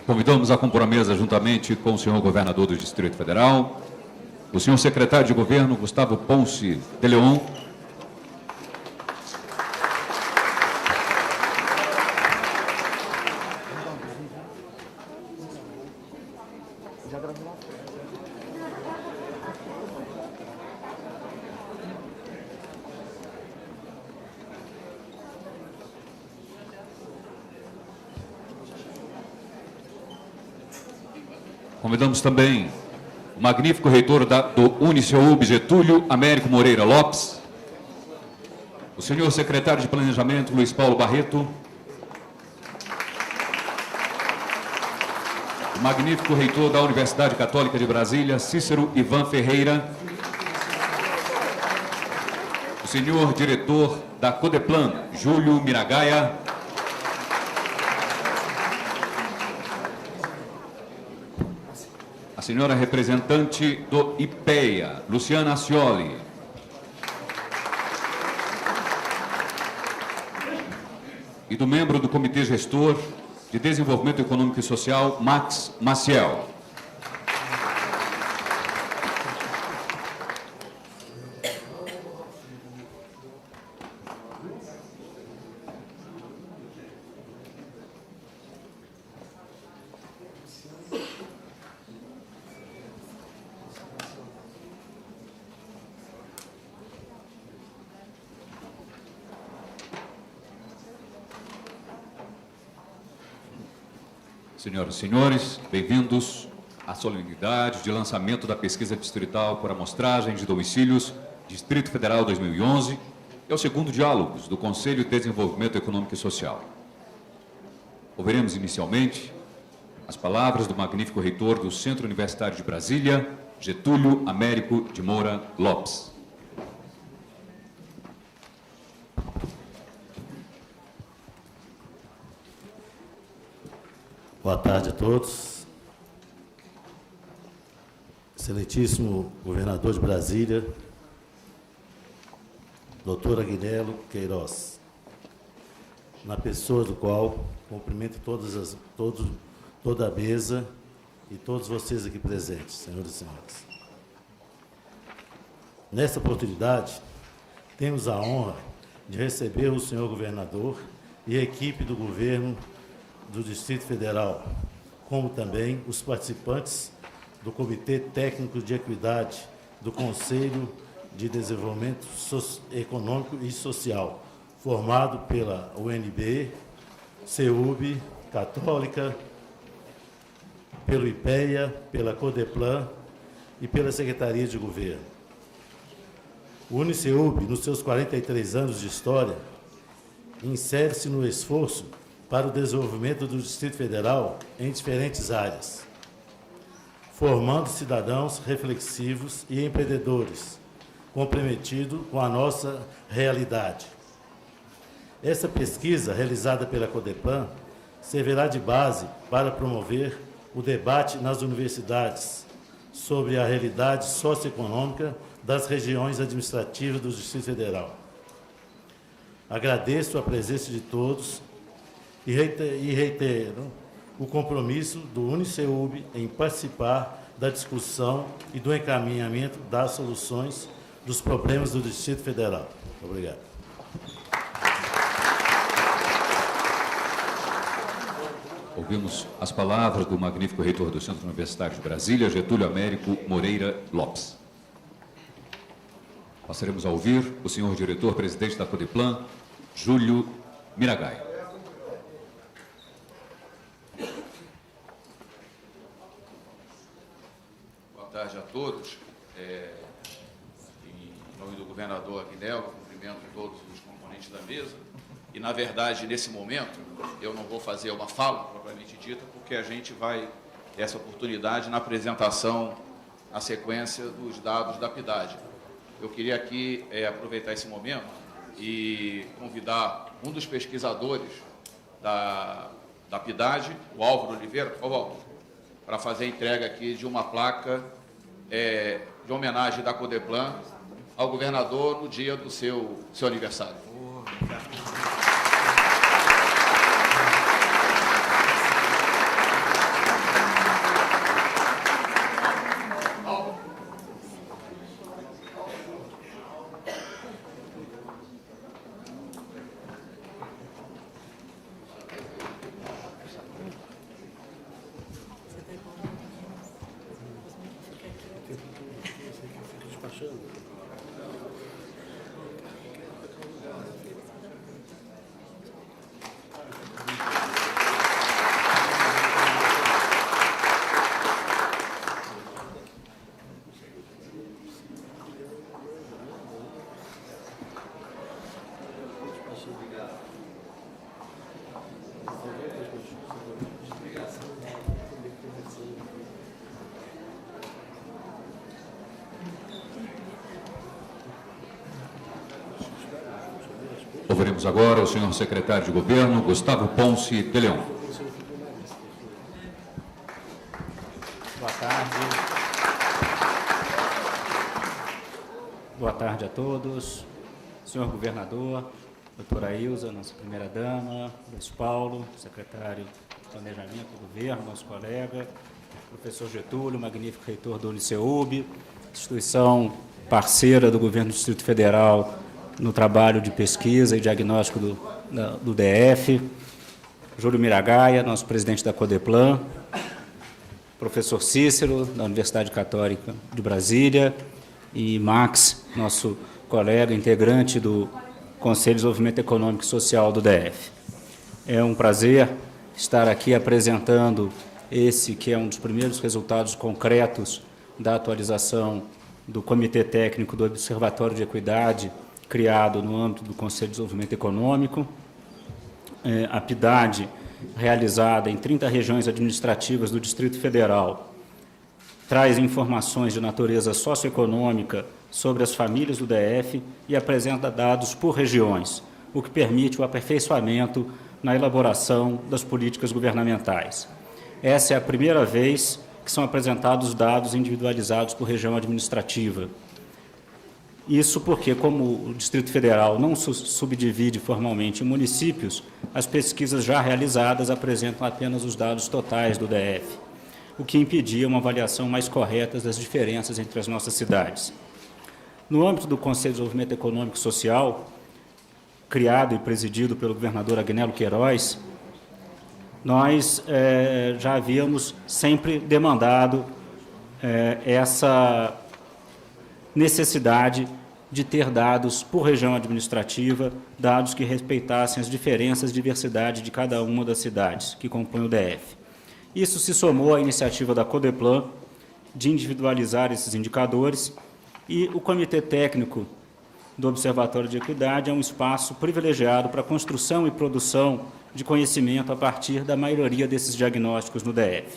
Convidamos a compor a mesa juntamente com o senhor governador do Distrito Federal, o senhor secretário de Governo, Gustavo Ponce de Leon, convidamos também o magnífico reitor do Uniceub, Getúlio Américo Moreira Lopes, o senhor secretário de Planejamento, Luiz Paulo Barreto, o magnífico reitor da Universidade Católica de Brasília, Cícero Ivan Ferreira, o senhor diretor da Codeplan, Júlio Miragaia, a senhora representante do IPEA, Luciana Ascioli, e do membro do Comitê Gestor de Desenvolvimento Econômico e Social, Max Maciel. Senhoras e senhores, bem-vindos à solenidade de lançamento da pesquisa distrital por amostragem de domicílios Distrito Federal 2011 e ao segundo Diálogos do Conselho de Desenvolvimento Econômico e Social. Ouviremos inicialmente as palavras do magnífico reitor do Centro Universitário de Brasília, Getúlio Américo de Moura Lopes. Boa tarde a todos. Excelentíssimo governador de Brasília, doutor Agnello Queiroz, na pessoa do qual cumprimento toda a mesa e todos vocês aqui presentes, senhoras e senhores. Nesta oportunidade, temos a honra de receber o senhor governador e a equipe do governo do Distrito Federal, como também os participantes do Comitê Técnico de Equidade do Conselho de Desenvolvimento Econômico e Social, formado pela UNB, CEUB, Católica, pelo IPEA, pela Codeplan e pela Secretaria de Governo. O Uniceub, nos seus 43 anos de história, insere-se no esforço para o desenvolvimento do Distrito Federal em diferentes áreas, formando cidadãos reflexivos e empreendedores, comprometidos com a nossa realidade. Essa pesquisa, realizada pela Codeplan, servirá de base para promover o debate nas universidades sobre a realidade socioeconômica das regiões administrativas do Distrito Federal. Agradeço a presença de todos e reitero o compromisso do Uniceub em participar da discussão e do encaminhamento das soluções dos problemas do Distrito Federal. Obrigado. Ouvimos as palavras do magnífico reitor do Centro Universitário de Brasília, Getúlio Américo Moreira Lopes. Passaremos a ouvir o senhor diretor-presidente da Codeplan, Júlio Miragaia. Boa tarde a todos. Em nome do governador Agnello, cumprimento todos os componentes da mesa. E, na verdade, nesse momento, eu não vou fazer uma fala propriamente dita, porque a gente vai ter essa oportunidade na apresentação, na sequência dos dados da PIDAD. Eu queria aqui aproveitar esse momento e convidar um dos pesquisadores da PIDAD, o Álvaro Oliveira, por favor, para fazer a entrega aqui de uma placa de homenagem da Codeplan ao governador no dia do seu aniversário. Ouviremos agora o senhor secretário de Governo, Gustavo Ponce de Leão. Boa tarde. Boa tarde a todos. Senhor governador, doutora Ilza, nossa primeira-dama, Luiz Paulo, secretário de Planejamento do Governo, nosso colega, professor Getúlio, magnífico reitor do Uniceub, instituição parceira do Governo do Distrito Federal no trabalho de pesquisa e diagnóstico do DF, Júlio Miragaia, nosso presidente da Codeplan, professor Cícero, da Universidade Católica de Brasília, e Max, nosso colega, integrante do Conselho de Desenvolvimento Econômico e Social do DF. É um prazer estar aqui apresentando esse que é um dos primeiros resultados concretos da atualização do Comitê Técnico do Observatório de Equidade, criado no âmbito do Conselho de Desenvolvimento Econômico. A PIDAD, realizada em 30 regiões administrativas do Distrito Federal, traz informações de natureza socioeconômica sobre as famílias do DF e apresenta dados por regiões, o que permite o aperfeiçoamento na elaboração das políticas governamentais. Essa é a primeira vez que são apresentados dados individualizados por região administrativa. Isso porque, como o Distrito Federal não subdivide formalmente em municípios, as pesquisas já realizadas apresentam apenas os dados totais do DF, o que impedia uma avaliação mais correta das diferenças entre as nossas cidades. No âmbito do Conselho de Desenvolvimento Econômico e Social, criado e presidido pelo governador Agnello Queiroz, nós já havíamos sempre demandado essa necessidade de ter dados por região administrativa, dados que respeitassem as diferenças e diversidade de cada uma das cidades que compõem o DF. Isso se somou à iniciativa da Codeplan de individualizar esses indicadores, e o Comitê Técnico do Observatório de Equidade é um espaço privilegiado para a construção e produção de conhecimento a partir da maioria desses diagnósticos no DF.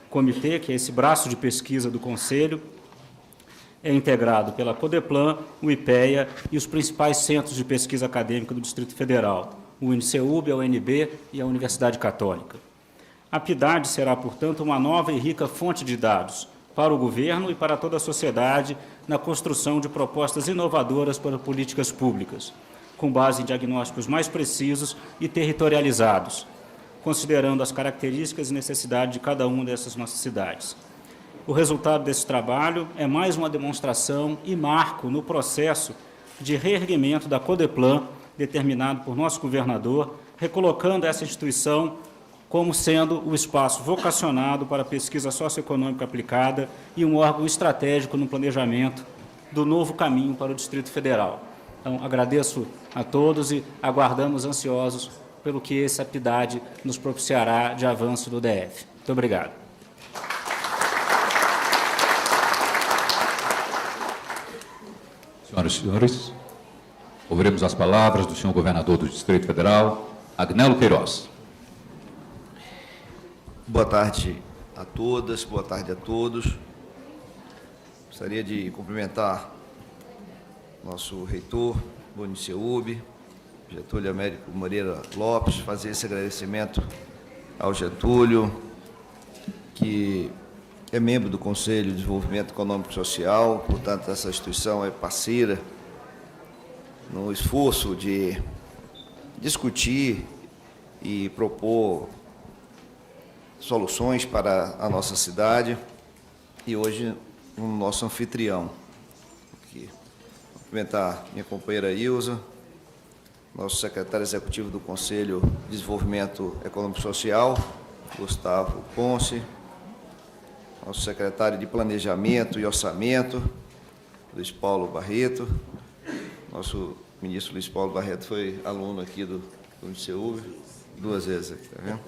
O comitê, que é esse braço de pesquisa do Conselho, é integrado pela Codeplan, o IPEA e os principais centros de pesquisa acadêmica do Distrito Federal, o Uniceub, a UNB e a Universidade Católica. A PIDAD será, portanto, uma nova e rica fonte de dados para o governo e para toda a sociedade na construção de propostas inovadoras para políticas públicas, com base em diagnósticos mais precisos e territorializados, considerando as características e necessidades de cada uma dessas nossas cidades. O resultado desse trabalho é mais uma demonstração e marco no processo de reerguimento da Codeplan, determinado por nosso governador, recolocando essa instituição como sendo o espaço vocacionado para a pesquisa socioeconômica aplicada e um órgão estratégico no planejamento do novo caminho para o Distrito Federal. Então, agradeço a todos e aguardamos ansiosos pelo que essa PIDAD nos propiciará de avanço do DF. Muito obrigado. Senhoras e senhores, ouviremos as palavras do senhor governador do Distrito Federal, Agnello Queiroz. Boa tarde a todas, boa tarde a todos. Gostaria de cumprimentar nosso reitor, do Uniceubi, Getúlio Américo Moreira Lopes, fazer esse agradecimento ao Getúlio, que é membro do Conselho de Desenvolvimento Econômico e Social, portanto, essa instituição é parceira no esforço de discutir e propor soluções para a nossa cidade, e hoje o nosso anfitrião. Aqui. Cumprimentar minha companheira Ilza, nosso secretário executivo do Conselho de Desenvolvimento Econômico e Social, Gustavo Ponce, nosso secretário de Planejamento e Orçamento, Luiz Paulo Barreto. Nosso ministro Luiz Paulo Barreto foi aluno aqui do Uniceubi, 2 vezes aqui, tá vendo?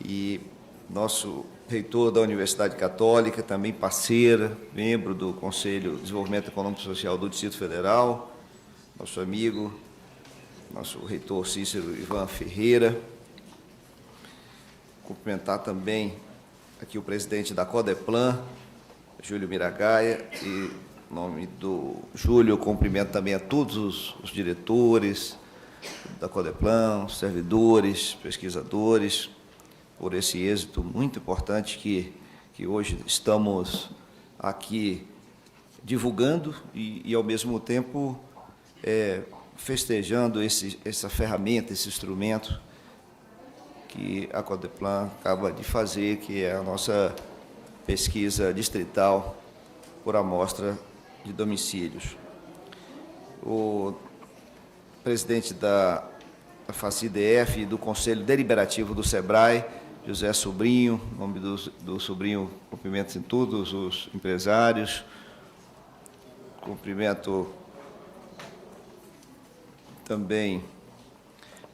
E nosso reitor da Universidade Católica, também parceira, membro do Conselho de Desenvolvimento Econômico e Social do Distrito Federal, nosso amigo, nosso reitor Cícero Ivan Ferreira. Cumprimentar também aqui o presidente da Codeplan, Júlio Miragaia, e em nome do Júlio, cumprimento também a todos os diretores da Codeplan, servidores, pesquisadores, por esse êxito muito importante que hoje estamos aqui divulgando e ao mesmo tempo, festejando essa ferramenta, esse instrumento que a Codeplan acaba de fazer, que é a nossa pesquisa distrital por amostra de domicílios. O presidente da FACIDF e do Conselho Deliberativo do SEBRAE, José Sobrinho, em nome do Sobrinho, cumprimento em todos os empresários, cumprimento também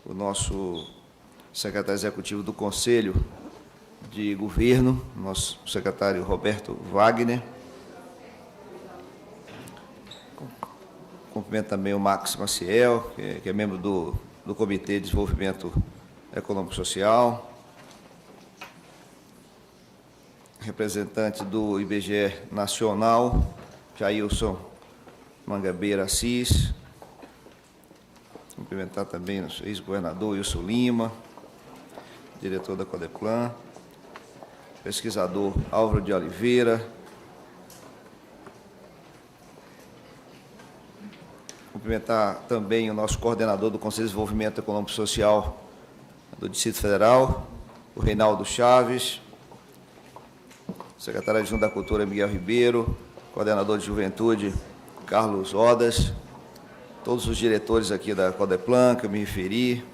o nosso secretário executivo do Conselho de Governo, nosso secretário Roberto Wagner. Cumprimento também o Max Maciel, que é membro do Comitê de Desenvolvimento Econômico e Social, representante do IBGE Nacional, Jailson Mangabeira Assis. Cumprimentar também o ex-governador Wilson Lima, diretor da Codeplan, pesquisador Álvaro de Oliveira, cumprimentar também o nosso coordenador do Conselho de Desenvolvimento Econômico e Social do Distrito Federal, o Reinaldo Chaves, secretário adjunto da Cultura, Miguel Ribeiro, coordenador de Juventude, Carlos Odas, todos os diretores aqui da Codeplan, que eu me referi,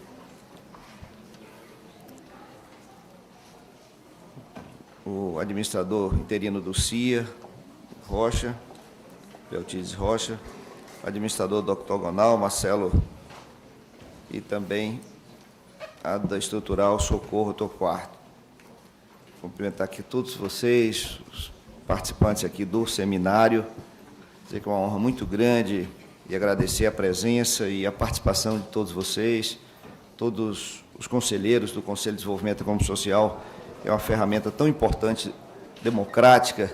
o administrador interino do CIA, Rocha, Beltides Rocha, administrador do Octogonal, Marcelo, e também a da Estrutural Socorro Torquato. Cumprimentar aqui todos vocês, os participantes aqui do seminário, dizer que é uma honra muito grande e agradecer a presença e a participação de todos vocês, todos os conselheiros do Conselho de Desenvolvimento Econômico e Social. É uma ferramenta tão importante, democrática,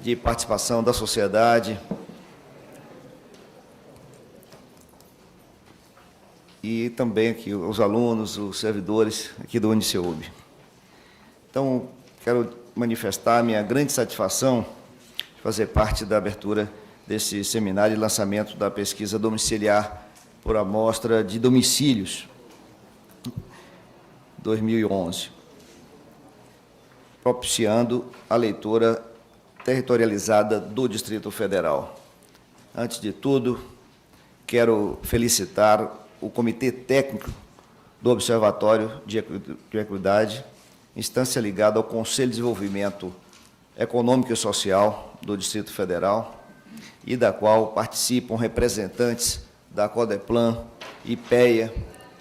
de participação da sociedade. E também aqui os alunos, os servidores aqui do Uniceubi. Então, quero manifestar a minha grande satisfação de fazer parte da abertura desse seminário de lançamento da pesquisa domiciliar por amostra de domicílios 2011, propiciando a leitura territorializada do Distrito Federal. Antes de tudo, quero felicitar o Comitê Técnico do Observatório de Equidade, instância ligada ao Conselho de Desenvolvimento Econômico e Social do Distrito Federal, e da qual participam representantes da Codeplan, IPEA,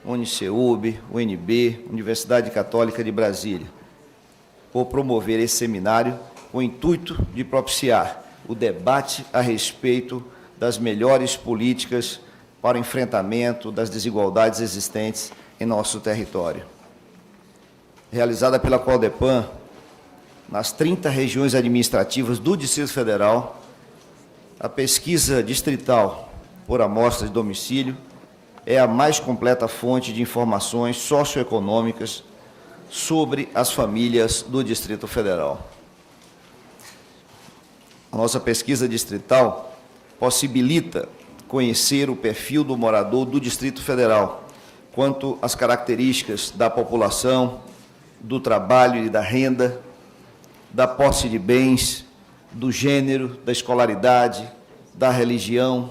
Uniceubi, UNB, Universidade Católica de Brasília, por promover esse seminário com o intuito de propiciar o debate a respeito das melhores políticas para o enfrentamento das desigualdades existentes em nosso território. Realizada pela Codeplan, nas 30 regiões administrativas do Distrito Federal, A pesquisa distrital por amostra de domicílio é a mais completa fonte de informações socioeconômicas sobre as famílias do Distrito Federal. A nossa pesquisa distrital possibilita conhecer o perfil do morador do Distrito Federal, quanto às características da população, do trabalho e da renda, da posse de bens, do gênero, da escolaridade, da religião,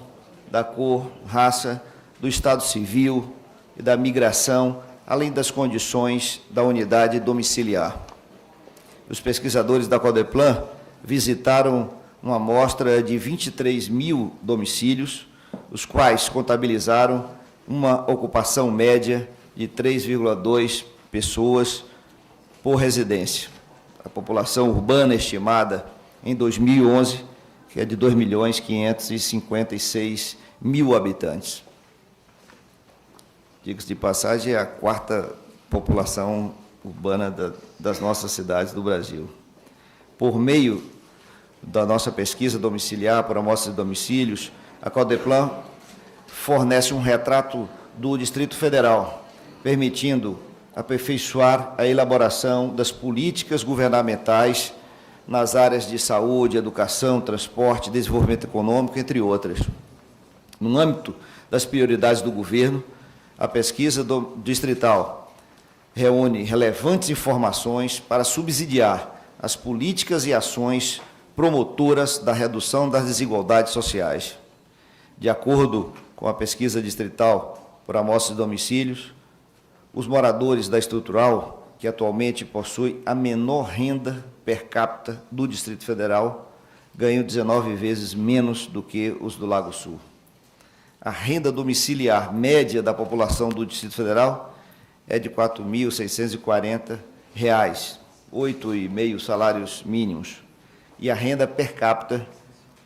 da cor, raça, do estado civil e da migração, além das condições da unidade domiciliar. Os pesquisadores da Codeplan visitaram uma amostra de 23 mil domicílios, os quais contabilizaram uma ocupação média de 3,2 pessoas por residência. A população urbana estimada em 2011, que é de 2.556.000 habitantes. Diga-se de passagem, é a quarta população urbana das nossas cidades do Brasil. Por meio da nossa pesquisa domiciliar por amostra de domicílios, a Codeplan fornece um retrato do Distrito Federal, permitindo aperfeiçoar a elaboração das políticas governamentais nas áreas de saúde, educação, transporte, desenvolvimento econômico, entre outras. No âmbito das prioridades do governo, a pesquisa distrital reúne relevantes informações para subsidiar as políticas e ações promotoras da redução das desigualdades sociais. De acordo com a pesquisa distrital por amostra de domicílios, os moradores da estrutural, que atualmente possui a menor renda per capita do Distrito Federal, ganham 19 vezes menos do que os do Lago Sul. A renda domiciliar média da população do Distrito Federal é de R$ 4.640, 8,5 salários mínimos, e a renda per capita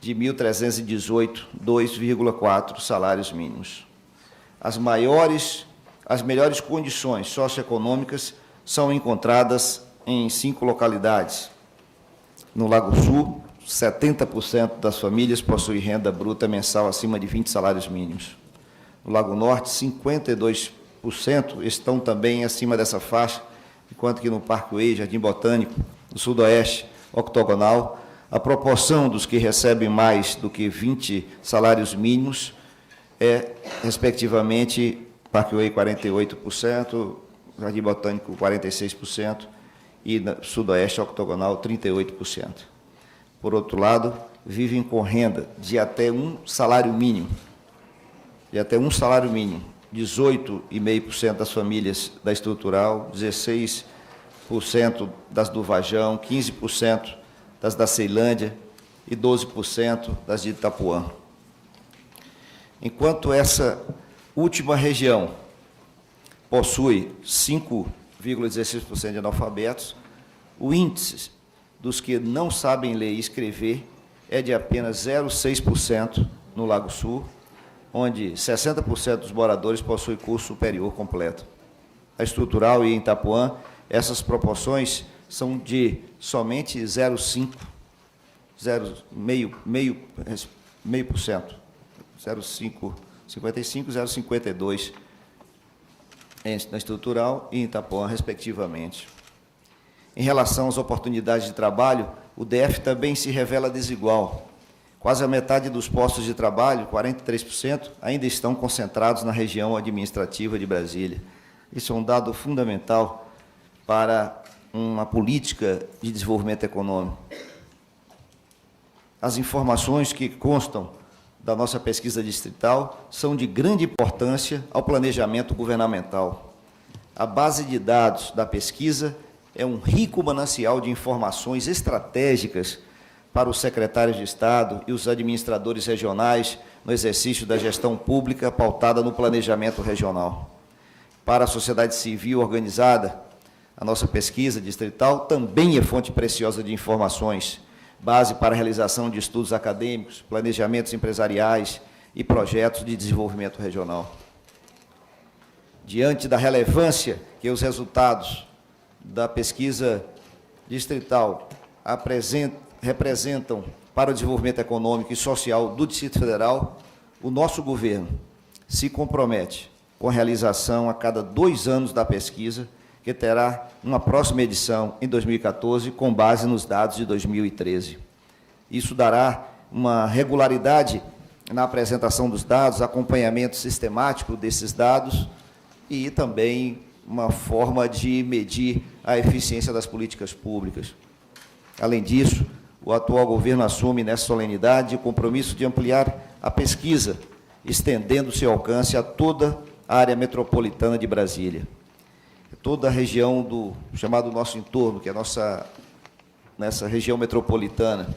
de 1.318, 2,4 salários mínimos. As melhores condições socioeconômicas são encontradas em 5 localidades. No Lago Sul, 70% das famílias possuem renda bruta mensal acima de 20 salários mínimos. No Lago Norte, 52% estão também acima dessa faixa, enquanto que no Parkway, Jardim Botânico, no Sudoeste Octogonal, a proporção dos que recebem mais do que 20 salários mínimos é, respectivamente, Parkway 48%, Jardim Botânico 46% e no Sudoeste Octogonal 38%. Por outro lado, vivem com renda de até um salário mínimo. 18,5% das famílias da estrutural, 16% das do Vajão, 15% das da Ceilândia e 12% das de Itapuã. Enquanto essa última região possui 5,16% de analfabetos, o índice dos que não sabem ler e escrever é de apenas 0,6% no Lago Sul, onde 60% dos moradores possuem curso superior completo. A estrutural e em Itapuã, essas proporções são de somente 0,5%, 0,55%, 0,52% na estrutural e em Itapuã, respectivamente. Em relação às oportunidades de trabalho, o DF também se revela desigual. Quase a metade dos postos de trabalho, 43%, ainda estão concentrados na região administrativa de Brasília. Isso é um dado fundamental para uma política de desenvolvimento econômico. As informações que constam da nossa pesquisa distrital são de grande importância ao planejamento governamental. A base de dados da pesquisa é um rico manancial de informações estratégicas para os secretários de Estado e os administradores regionais no exercício da gestão pública pautada no planejamento regional. Para a sociedade civil organizada, a nossa pesquisa distrital também é fonte preciosa de informações, base para a realização de estudos acadêmicos, planejamentos empresariais e projetos de desenvolvimento regional. Diante da relevância que os resultados da pesquisa distrital representam para o desenvolvimento econômico e social do Distrito Federal, o nosso governo se compromete com a realização a cada 2 anos da pesquisa, que terá uma próxima edição em 2014, com base nos dados de 2013. Isso dará uma regularidade na apresentação dos dados, acompanhamento sistemático desses dados e também uma forma de medir a eficiência das políticas públicas. Além disso, o atual governo assume nessa solenidade o compromisso de ampliar a pesquisa, estendendo seu alcance a toda a área metropolitana de Brasília. Toda a região do chamado nosso entorno, que é nessa região metropolitana.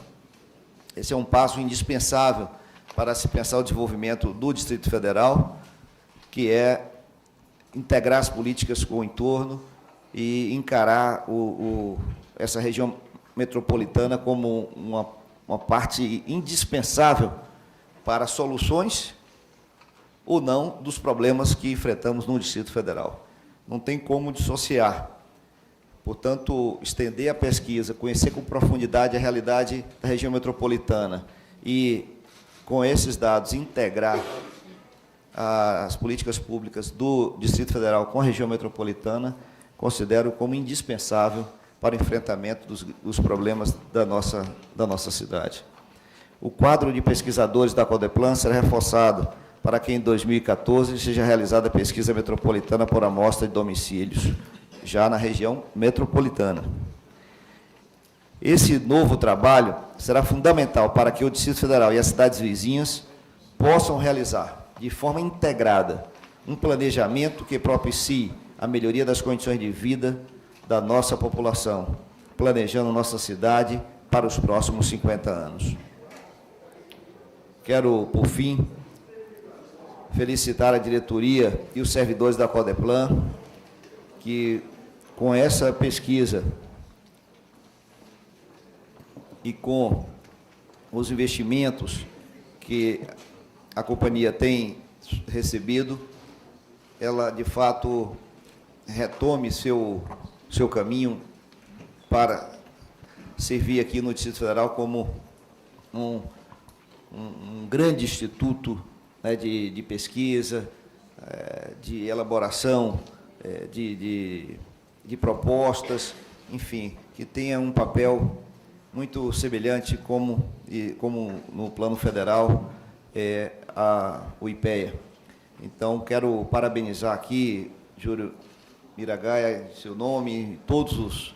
Esse é um passo indispensável para se pensar o desenvolvimento do Distrito Federal, que é integrar as políticas com o entorno e encarar essa região metropolitana como uma parte indispensável para soluções ou não dos problemas que enfrentamos no Distrito Federal. Não tem como dissociar. Portanto, estender a pesquisa, conhecer com profundidade a realidade da região metropolitana e, com esses dados, integrar as políticas públicas do Distrito Federal com a região metropolitana, considero como indispensável para o enfrentamento dos problemas da nossa cidade. O quadro de pesquisadores da Codeplan será reforçado para que, em 2014, seja realizada a pesquisa metropolitana por amostra de domicílios, já na região metropolitana. Esse novo trabalho será fundamental para que o Distrito Federal e as cidades vizinhas possam realizar, de forma integrada, um planejamento que propicie a melhoria das condições de vida da nossa população, planejando nossa cidade para os próximos 50 anos. Quero, por fim, felicitar a diretoria e os servidores da Codeplan, que, com essa pesquisa e com os investimentos que a companhia tem recebido, ela, de fato, retome seu caminho para servir aqui no Distrito Federal como um grande instituto, né, de pesquisa, de elaboração de propostas, enfim, que tenha um papel muito semelhante como no plano federal o IPEA. Então, quero parabenizar aqui, Júlio Miragaia, em seu nome, todos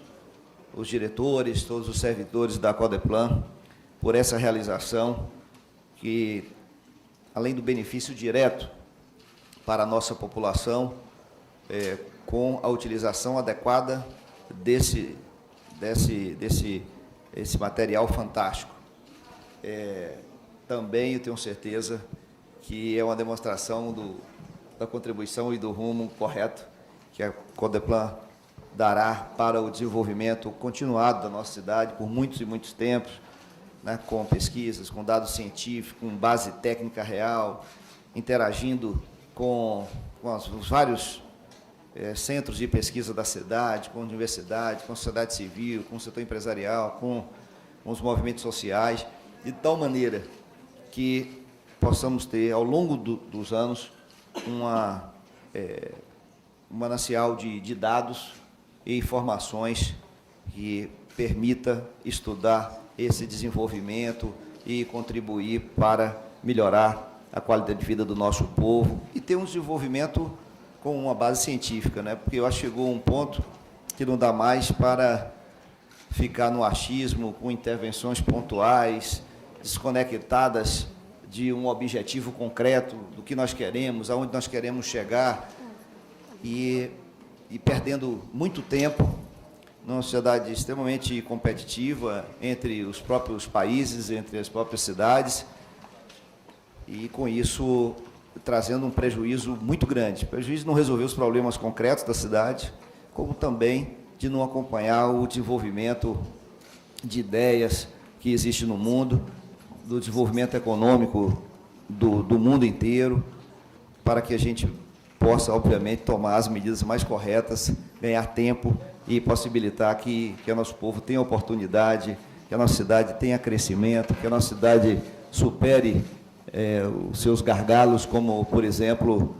os diretores, todos os servidores da Codeplan, por essa realização que, além do benefício direto para a nossa população, com a utilização adequada desse material fantástico. Também eu tenho certeza que é uma demonstração da contribuição e do rumo correto que a Codeplan dará para o desenvolvimento continuado da nossa cidade por muitos e muitos tempos, né, com pesquisas, com dados científicos, com base técnica real, interagindo com os vários centros de pesquisa da cidade, com a universidade, com a sociedade civil, com o setor empresarial, com os movimentos sociais, de tal maneira que possamos ter, ao longo dos anos, um manancial de dados e informações que permita estudar esse desenvolvimento e contribuir para melhorar a qualidade de vida do nosso povo e ter um desenvolvimento com uma base científica, né? Porque eu acho que chegou um ponto que não dá mais para ficar no achismo, com intervenções pontuais, desconectadas de um objetivo concreto do que nós queremos, aonde nós queremos chegar, e perdendo muito tempo numa sociedade extremamente competitiva entre os próprios países, entre as próprias cidades, e, com isso, trazendo um prejuízo muito grande. Prejuízo de não resolver os problemas concretos da cidade, como também de não acompanhar o desenvolvimento de ideias que existe no mundo, do desenvolvimento econômico do mundo inteiro, para que a gente possa, obviamente, tomar as medidas mais corretas, ganhar tempo e possibilitar que o nosso povo tenha oportunidade, que a nossa cidade tenha crescimento, que a nossa cidade supere os seus gargalos, como, por exemplo,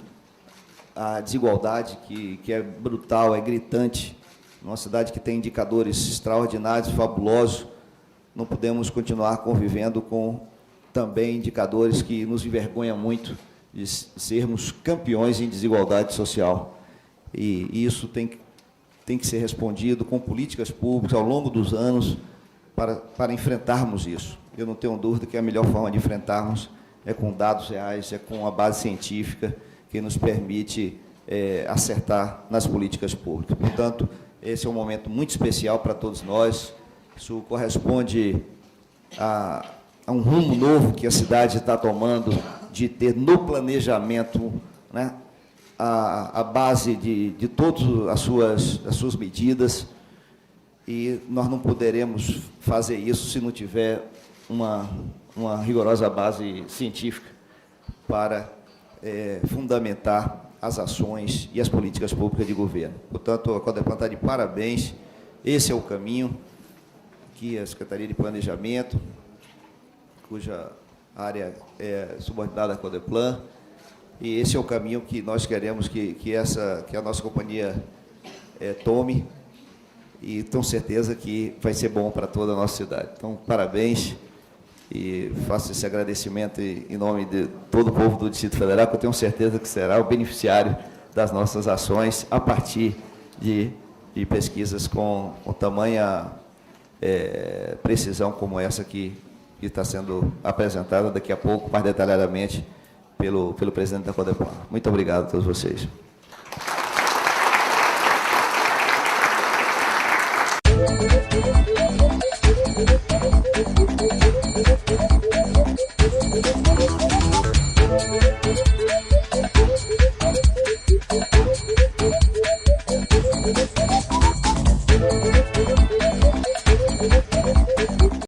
a desigualdade, que é brutal, é gritante. Uma cidade que tem indicadores extraordinários, fabulosos, não podemos continuar convivendo com também indicadores que nos envergonham muito de sermos campeões em desigualdade social. E isso tem que ser respondido com políticas públicas ao longo dos anos para enfrentarmos isso. Eu não tenho dúvida que a melhor forma de enfrentarmos é com dados reais, é com a base científica que nos permite acertar nas políticas públicas. Portanto, esse é um momento muito especial para todos nós. Isso corresponde a um rumo novo que a cidade está tomando, de ter no planejamento, né, a base de todas as suas medidas, e nós não poderemos fazer isso se não tiver uma rigorosa base científica para fundamentar as ações e as políticas públicas de governo. Portanto, a Codeplan está de parabéns. Esse é o caminho que a Secretaria de Planejamento, cuja área é subordinada à Codeplan, e esse é o caminho que nós queremos que a nossa companhia tome, e tenho certeza que vai ser bom para toda a nossa cidade. Então, parabéns, e faço esse agradecimento em nome de todo o povo do Distrito Federal, que eu tenho certeza que será o beneficiário das nossas ações a partir de pesquisas com tamanha precisão como essa que está sendo apresentada daqui a pouco, mais detalhadamente, pelo presidente da Codeplan. Muito obrigado a todos vocês.